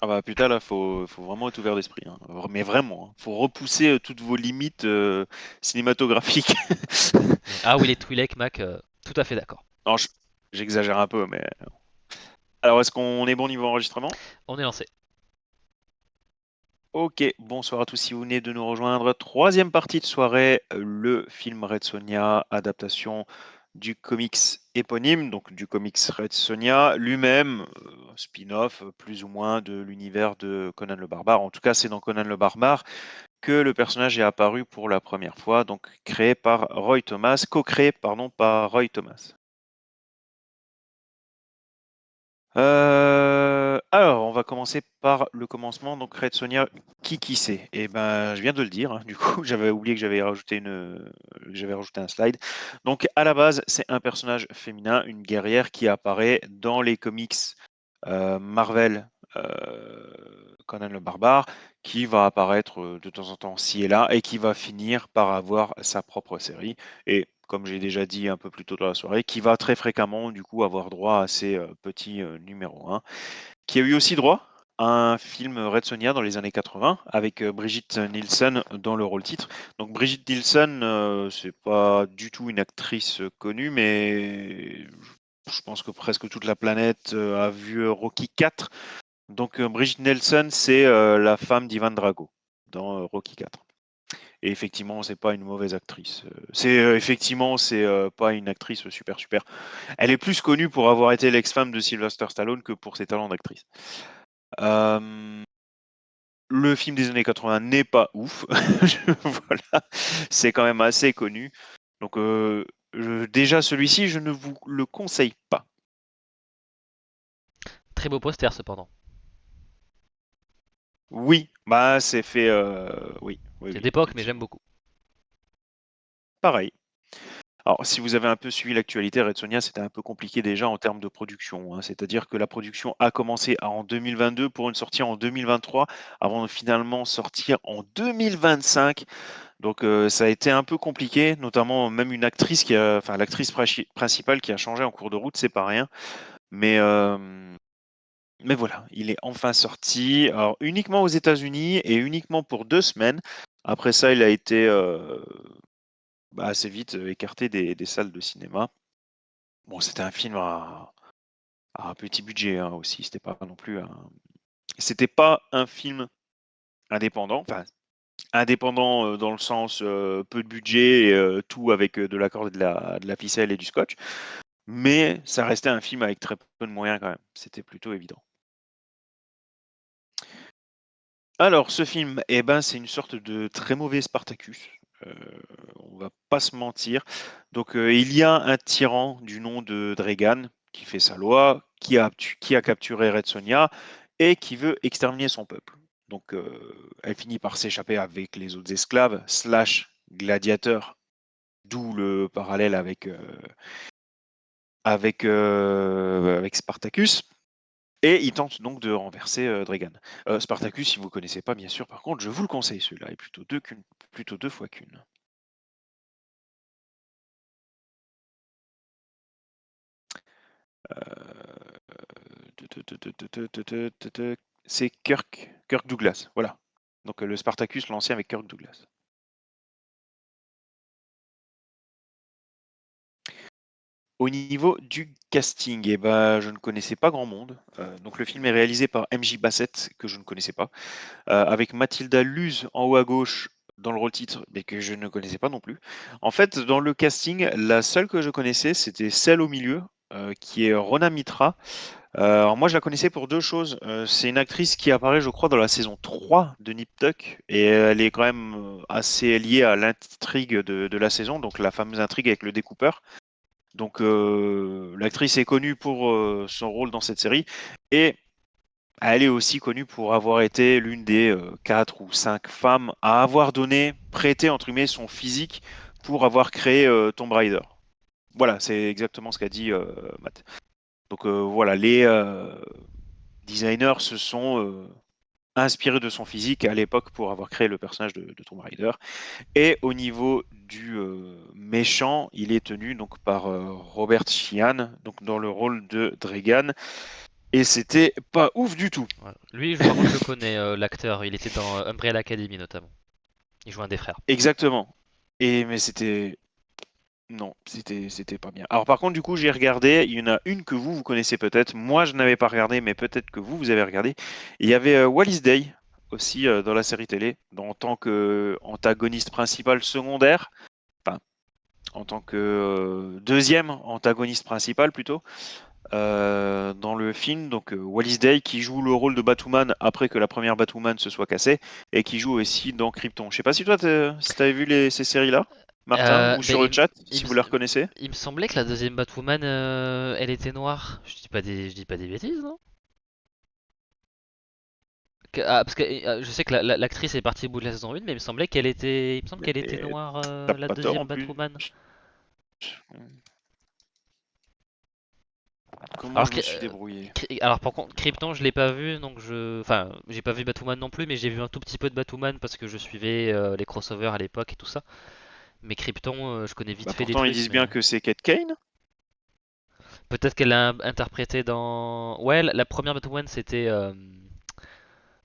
Ah bah putain là faut vraiment être ouvert d'esprit, hein. Mais vraiment, hein. Faut repousser toutes vos limites cinématographiques. Ah oui, les Twi'lek, Mac, tout à fait d'accord. Non, j'exagère un peu, mais alors est-ce qu'on est bon niveau enregistrement? On est lancé. Ok, bonsoir à tous si vous venez de nous rejoindre. Troisième partie de soirée, le film Red Sonja, adaptation du comics éponyme, donc du comics Red Sonja lui-même, spin-off plus ou moins de l'univers de Conan le Barbare. En tout cas, c'est dans Conan le Barbare que le personnage est apparu pour la première fois, donc créé par Roy Thomas, co-créé pardon par Roy Thomas. Alors, on va commencer par le commencement. Donc, Red Sonja, qui c'est? Eh ben, je viens de le dire, hein. Du coup, j'avais oublié que j'avais rajouté un slide. Donc, à la base, c'est un personnage féminin, une guerrière qui apparaît dans les comics Marvel, Conan le Barbare, qui va apparaître de temps en temps ci et là, et qui va finir par avoir sa propre série. Et comme j'ai déjà dit un peu plus tôt dans la soirée, qui va très fréquemment du coup avoir droit à ces petits numéros 1, qui a eu aussi droit à un film Red Sonja dans les années 80 avec Brigitte Nielsen dans le rôle titre. Donc Brigitte Nielsen, c'est pas du tout une actrice connue, mais je pense que presque toute la planète a vu Rocky 4. Donc Brigitte Nielsen, c'est la femme d'Ivan Drago dans Rocky 4. Et effectivement, c'est pas une mauvaise actrice. C'est pas une actrice super super. Elle est plus connue pour avoir été l'ex-femme de Sylvester Stallone que pour ses talents d'actrice. Euh, le film des années 80 n'est pas ouf. Voilà, c'est quand même assez connu. Donc déjà celui-ci, je ne vous le conseille pas. Très beau poster cependant. Oui, bah c'est fait. Oui, oui, C'est oui, d'époque, mais j'aime effectivement. beaucoup. Pareil. Alors, si vous avez un peu suivi l'actualité, Red Sonja, c'était un peu compliqué déjà en termes de production, hein. C'est-à-dire que la production a commencé en 2022 pour une sortie en 2023, avant de finalement sortir en 2025. Donc, ça a été un peu compliqué, notamment même une actrice enfin, l'actrice principale qui a changé en cours de route, c'est pas rien. Mais, euh, mais voilà, il est enfin sorti. Alors, uniquement aux États-Unis et uniquement pour 2 semaines. Après ça, il a été assez vite écarté des salles de cinéma. Bon, c'était un film à un petit budget hein, aussi. C'était pas un film indépendant. Enfin, indépendant dans le sens peu de budget et tout avec de la corde, de la ficelle et du scotch. Mais ça restait un film avec très peu de moyens quand même. C'était plutôt évident. Alors, ce film, eh ben, c'est une sorte de très mauvais Spartacus. Euh, on va pas se mentir. Donc, il y a un tyran du nom de Dregan qui fait sa loi, qui a capturé Red Sonja et qui veut exterminer son peuple. Donc, elle finit par s'échapper avec les autres esclaves, slash gladiateurs, d'où le parallèle avec Spartacus. Et il tente donc de renverser Dregan. Spartacus, si vous ne connaissez pas, bien sûr, par contre, je vous le conseille, celui-là est plutôt deux fois qu'une. C'est Kirk Douglas, voilà. Donc le Spartacus, l'ancien avec Kirk Douglas. Au niveau du casting, eh ben, je ne connaissais pas grand monde. Donc le film est réalisé par MJ Bassett, que je ne connaissais pas, avec Mathilda Luz en haut à gauche dans le rôle titre, mais que je ne connaissais pas non plus. En fait, dans le casting, la seule que je connaissais, c'était celle au milieu, qui est Rona Mitra. Alors moi, je la connaissais pour deux choses. C'est une actrice qui apparaît, je crois, dans la saison 3 de Nip Tuck, et elle est quand même assez liée à l'intrigue de la saison, donc la fameuse intrigue avec le découpeur. Donc l'actrice est connue pour son rôle dans cette série, et elle est aussi connue pour avoir été l'une des 4 ou 5 femmes à avoir prêté entre guillemets son physique pour avoir créé Tomb Raider. Voilà, c'est exactement ce qu'a dit Matt. Donc voilà, les designers se sont inspirés de son physique à l'époque pour avoir créé le personnage de Tomb Raider. Et au niveau du méchant, il est tenu donc par Robert Sheehan, donc dans le rôle de Dregan. Et c'était pas ouf du tout. Ouais. Lui, par contre, je le connais, l'acteur. Il était dans Umbrella Academy notamment. Il joue un des frères. Exactement. Mais c'était. Non, c'était pas bien. Alors par contre, du coup, j'ai regardé, il y en a une que vous connaissez peut-être. Moi, je n'avais pas regardé, mais peut-être que vous avez regardé. Il y avait Wallis Day aussi dans la série télé, en tant qu'antagoniste principal secondaire, enfin, en tant que deuxième antagoniste principal plutôt, dans le film. Donc Wallis Day qui joue le rôle de Batwoman après que la première Batwoman se soit cassée et qui joue aussi dans Krypton. Je sais pas si toi, si t'avais vu ces séries-là, Martin, ou Ben, sur le chat, il si me, vous la reconnaissez. il me semblait que la deuxième Batwoman, elle était noire. Je dis pas des bêtises, non? Parce que je sais que l'actrice est partie au bout de la saison 1, mais il me semble qu'elle était Mais noire, t'as la pas tort deuxième en plus. Batwoman. Comment Alors, je me suis débrouillé? alors par contre, Krypton, je l'ai pas vu, enfin, j'ai pas vu Batwoman non plus, mais j'ai vu un tout petit peu de Batwoman parce que je suivais les crossovers à l'époque et tout ça. Mais Krypton, je connais vite Bah fait des pourtant ils trucs, disent mais bien que c'est Kate Kane. peut-être qu'elle l'a interprété dans. Ouais, la première Batwoman, c'était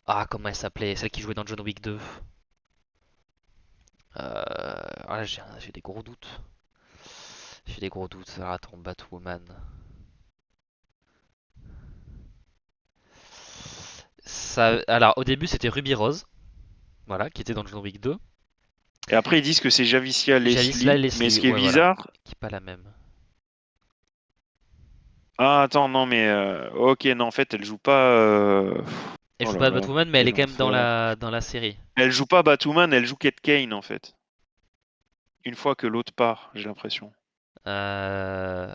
ah, comment elle s'appelait? Celle qui jouait dans John Wick 2. J'ai des gros doutes. J'ai des gros doutes. Alors, attends, Batwoman. Alors, au début, c'était Ruby Rose, voilà, qui était dans John Wick 2. Et après ils disent que c'est Javicia Javisla Leslie. Mais ce Leslie, qui est ouais, voilà, bizarre. qui est pas la même. Ah attends, non mais ok, non en fait elle joue pas. Elle Oh joue là pas là, Batwoman, mais elle est quel quand même dans enfer. la série. Elle joue pas Batwoman, elle joue Kate Kane en fait. Une fois que l'autre part, j'ai l'impression. Euh...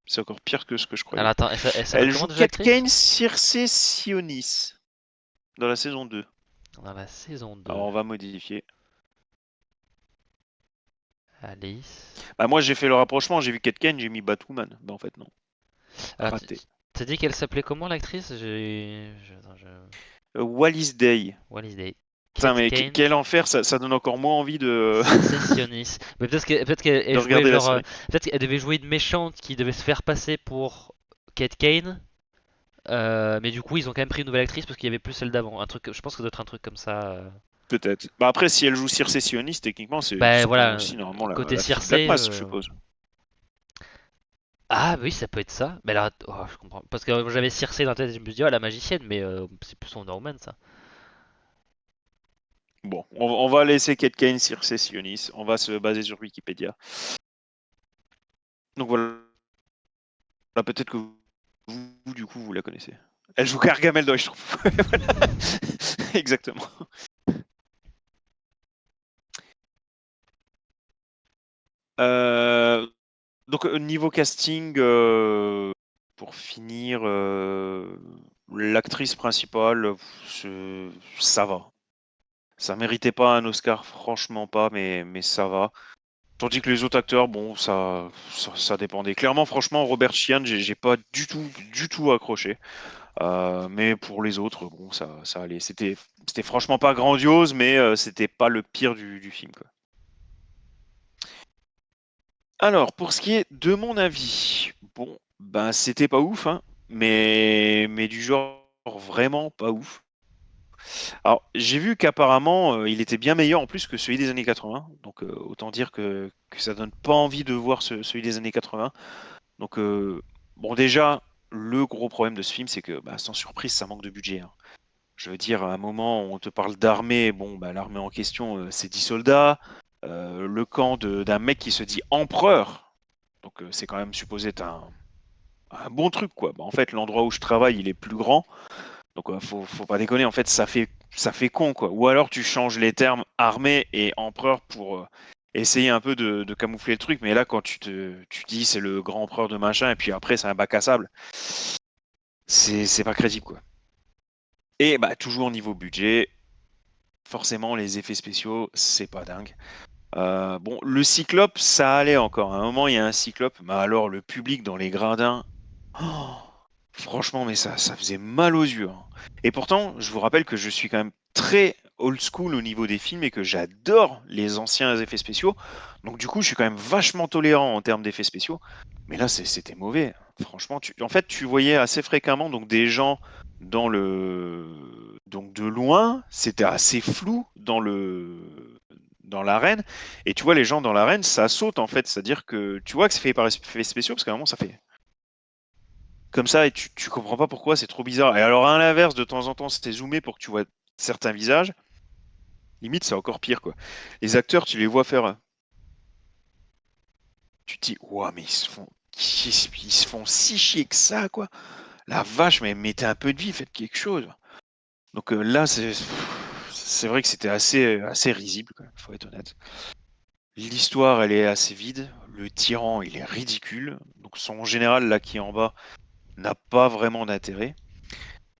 C'est encore pire que ce que je Alors croyais. attends, elle s'appelle Elle comment joue déjà Kate l'actrice? Kane Circe Sionis dans la saison 2. Dans la saison Alors 2. on va modifier. Alice. Bah moi j'ai fait le rapprochement, j'ai vu Kate Kane, j'ai mis Batwoman. Bah en fait non. Alors, Raté. t'as dit qu'elle s'appelait comment l'actrice? Attends, Wallis Day. Wallis Day. Putain Kate mais Kane. quel enfer, ça donne encore moins envie Circessionnis. Mais peut-être qu'elle de jouait regarder la genre. série. Peut-être qu'elle devait jouer une méchante qui devait se faire passer pour Kate Kane. Mais du coup, ils ont quand même pris une nouvelle actrice parce qu'il y avait plus celle d'avant. Je pense que ça doit être un truc comme ça. Peut-être. Bah après si elle joue Circe Sionis, techniquement Bah c'est bien voilà, aussi normalement côté la fille de Circe. Black Mass, je suppose. Ah oui, ça peut être ça. Mais alors, oh, je comprends. Parce que j'avais Circe dans la tête et je me suis dit, oh la magicienne, mais c'est plus son Norman ça. Bon, on va laisser Kate Kane Circe Sionis, on va se baser sur Wikipédia. Donc voilà, peut-être que vous, du coup, vous la connaissez. Elle joue Gargamel dans les Schtroumpfs. Voilà. Exactement. Euh, donc, niveau casting, pour finir, l'actrice principale, ça va. Ça méritait pas un Oscar, franchement pas, mais ça va. Tandis que les autres acteurs, bon, ça dépendait. Clairement, franchement, Robert Sheehan, j'ai pas du tout accroché. Mais pour les autres, bon, ça allait. C'était franchement pas grandiose, mais c'était pas le pire du film, quoi. Alors, pour ce qui est de mon avis, bon, ben c'était pas ouf, hein, mais du genre vraiment pas ouf. Alors, j'ai vu qu'apparemment, il était bien meilleur en plus que celui des années 80, donc autant dire que ça donne pas envie de voir celui des années 80. Donc, bon, déjà, le gros problème de ce film, c'est que, bah, sans surprise, ça manque de budget, hein. Je veux dire, à un moment, on te parle d'armée, bon, bah, l'armée en question, c'est 10 soldats. Le camp d'un mec qui se dit empereur, donc c'est quand même supposé être un bon truc, quoi. Bah, en fait, l'endroit où je travaille, il est plus grand, donc faut pas déconner, en fait, ça fait con, quoi. Ou alors tu changes les termes armée et empereur pour essayer un peu de camoufler le truc, mais là, quand tu dis c'est le grand empereur de machin, et puis après c'est un bac à sable, c'est pas crédible, quoi. Et bah, toujours niveau budget, forcément, les effets spéciaux, c'est pas dingue. Bon, le Cyclope, ça allait encore. À un moment, il y a un Cyclope, mais alors le public dans les gradins, oh, franchement, mais ça faisait mal aux yeux, hein. Et pourtant, je vous rappelle que je suis quand même très old school au niveau des films et que j'adore les anciens effets spéciaux. Donc du coup, je suis quand même vachement tolérant en termes d'effets spéciaux. Mais là, c'était mauvais. Franchement, en fait, tu voyais assez fréquemment donc des gens dans le donc de loin, c'était assez flou dans l'arène. Et tu vois les gens dans l'arène, ça saute en fait. C'est-à-dire que tu vois que c'est fait par effets spéciaux parce qu'à un moment, ça fait comme ça et tu comprends pas pourquoi, c'est trop bizarre. Et alors à l'inverse, de temps en temps, c'était zoomé pour que tu vois certains visages. Limite, c'est encore pire, quoi. Les acteurs, tu les vois faire. Tu te dis, ouah, mais ils se font si chier que ça, quoi. La vache, mais mettez un peu de vie, faites quelque chose. Donc là, c'est vrai que c'était assez risible, quoi, faut être honnête. L'histoire, elle est assez vide. Le tyran, il est ridicule. Donc son général, là, qui est en bas, n'a pas vraiment d'intérêt.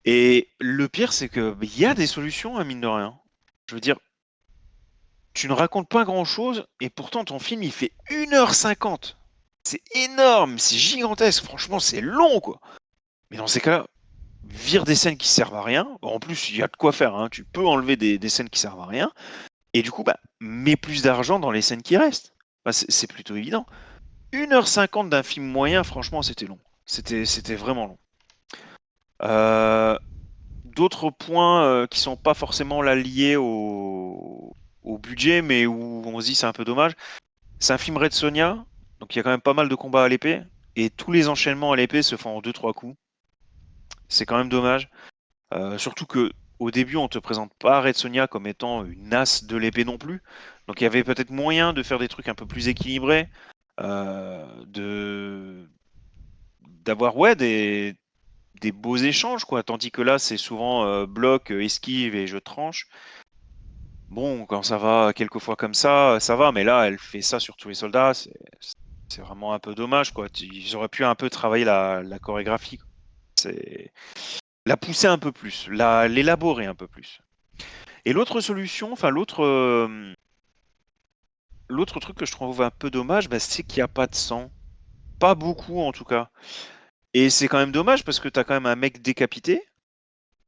Et le pire, c'est que il y a des solutions, hein, mine de rien. Je veux dire, tu ne racontes pas grand-chose et pourtant ton film il fait 1h50. C'est énorme, c'est gigantesque, franchement c'est long quoi. Mais dans ces cas-là, vire des scènes qui servent à rien. En plus, il y a de quoi faire, hein. Tu peux enlever des scènes qui servent à rien. Et du coup, bah, mets plus d'argent dans les scènes qui restent. Bah, c'est plutôt évident. 1h50 d'un film moyen, franchement, c'était long. C'était vraiment long. Euh, D'autres points qui sont pas forcément là liés au budget, mais où on se dit c'est un peu dommage. C'est un film Red Sonja, donc il y a quand même pas mal de combats à l'épée, et tous les enchaînements à l'épée se font en 2-3 coups. C'est quand même dommage. Surtout que au début, on te présente pas Red Sonja comme étant une as de l'épée non plus. Donc il y avait peut-être moyen de faire des trucs un peu plus équilibrés, de d'avoir ouais des beaux échanges quoi. Tandis que là, c'est souvent bloc, esquive et je tranche. Bon, quand ça va quelques fois comme ça va, mais là, elle fait ça sur tous les soldats, c'est vraiment un peu dommage, quoi. Ils auraient pu un peu travailler la chorégraphie, quoi. C'est la pousser un peu plus, l'élaborer un peu plus. Et l'autre solution, enfin l'autre truc que je trouve un peu dommage, bah, c'est qu'il n'y a pas de sang. Pas beaucoup en tout cas. Et c'est quand même dommage parce que tu as quand même un mec décapité.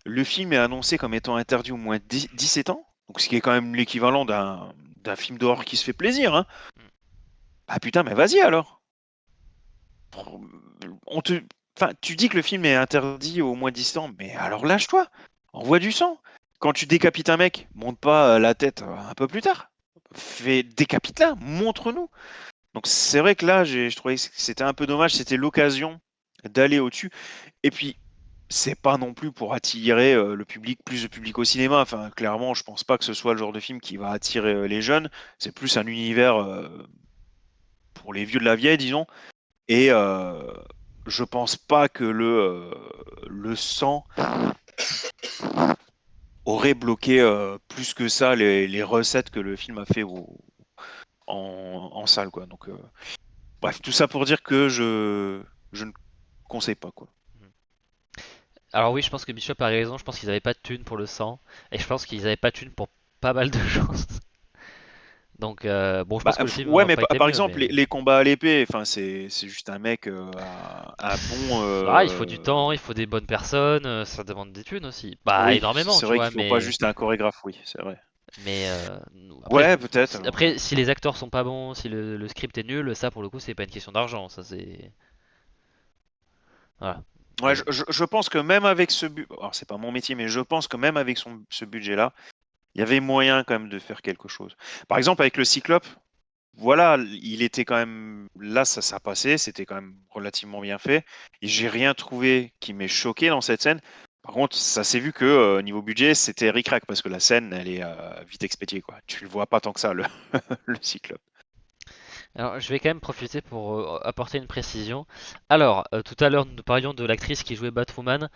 Le film est annoncé comme étant interdit au moins 17 ans, donc ce qui est quand même l'équivalent d'un film d'horreur qui se fait plaisir, hein. Ah putain, mais vas-y alors. On te... Enfin, tu dis que le film est interdit au moins 10 ans, mais alors lâche-toi. Envoie du sang. Quand tu décapites un mec, monte pas la tête un peu plus tard. Décapite-la, montre-nous. Donc c'est vrai que là, je trouvais que c'était un peu dommage, c'était l'occasion d'aller au-dessus. Et puis, c'est pas non plus pour attirer le public, plus de public au cinéma. Enfin, clairement, je pense pas que ce soit le genre de film qui va attirer les jeunes. C'est plus un univers pour les vieux de la vieille, disons. Et je pense pas que le sang aurait bloqué plus que ça les recettes que le film a fait en salle, quoi. Donc, bref, tout ça pour dire que je ne conseille pas, quoi. Alors oui, je pense que Bishop a raison, je pense qu'ils avaient pas de thunes pour le sang, et je pense qu'ils avaient pas de thunes pour pas mal de gens. Donc bon, je Bah, pense que le film ouais, n'aurait mais pas été par mieux, exemple, mais... les combats à l'épée, enfin, c'est juste un mec, un bon. Ah, il faut du temps, il faut des bonnes personnes, ça demande des thunes aussi. Bah Oui, énormément, c'est tu vrai vois, qu'il faut pas mais... juste un chorégraphe, oui, c'est vrai. Mais après, Ouais, peut-être. après, si les acteurs sont pas bons, si le script est nul, ça pour le coup c'est pas une question d'argent, ça c'est... Voilà. Ouais, Mais bon. je pense que même avec ce but, alors c'est pas mon métier, mais je pense que même avec ce budget-là, il y avait moyen quand même de faire quelque chose. Par exemple, avec le Cyclope, voilà, il était quand même là, ça passait, c'était quand même relativement bien fait. Et j'ai rien trouvé qui m'ait choqué dans cette scène. Par contre, ça s'est vu que niveau budget, c'était ric-rac parce que la scène, elle est vite expédiée, quoi. Tu le vois pas tant que ça, le, le Cyclope. Alors je vais quand même profiter pour apporter une précision. Alors, tout à l'heure nous parlions de l'actrice qui jouait Batwoman.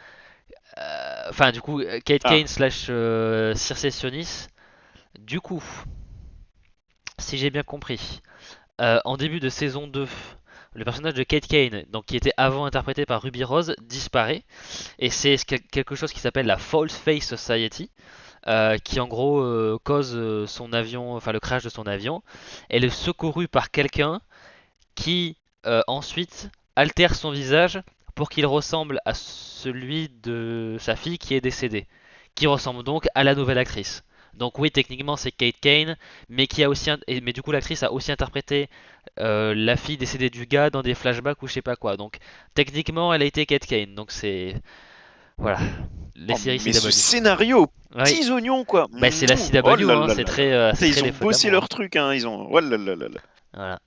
Enfin du coup, Kate Kane Ah, slash Circe Sionis. Du coup, si j'ai bien compris, en début de saison 2, le personnage de Kate Kane, donc qui était avant interprété par Ruby Rose, disparaît. Et c'est quelque chose qui s'appelle la False Face Society, qui en gros cause son avion, enfin le crash de son avion. Elle est secourue par quelqu'un qui ensuite altère son visage pour qu'il ressemble à celui de sa fille qui est décédée, qui ressemble donc à la nouvelle actrice. Donc oui, techniquement c'est Kate Kane, mais qui a aussi, mais du coup l'actrice a aussi interprété la fille décédée du gars dans des flashbacks ou je sais pas quoi. Donc techniquement elle a été Kate Kane. Donc c'est voilà, les Oh, séries mais ce CW. scénario, Oui, petits oignons, quoi. bah c'est la Oh CW, là hein, là là là. c'est Putain, très ils les ont feux de bossé l'amour. Hein. leur truc, hein. Ils ont. Oh là là là là. Voilà.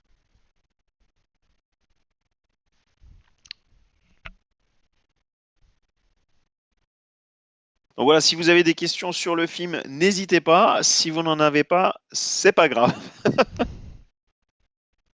Donc voilà, si vous avez des questions sur le film, n'hésitez pas. Si vous n'en avez pas, c'est pas grave.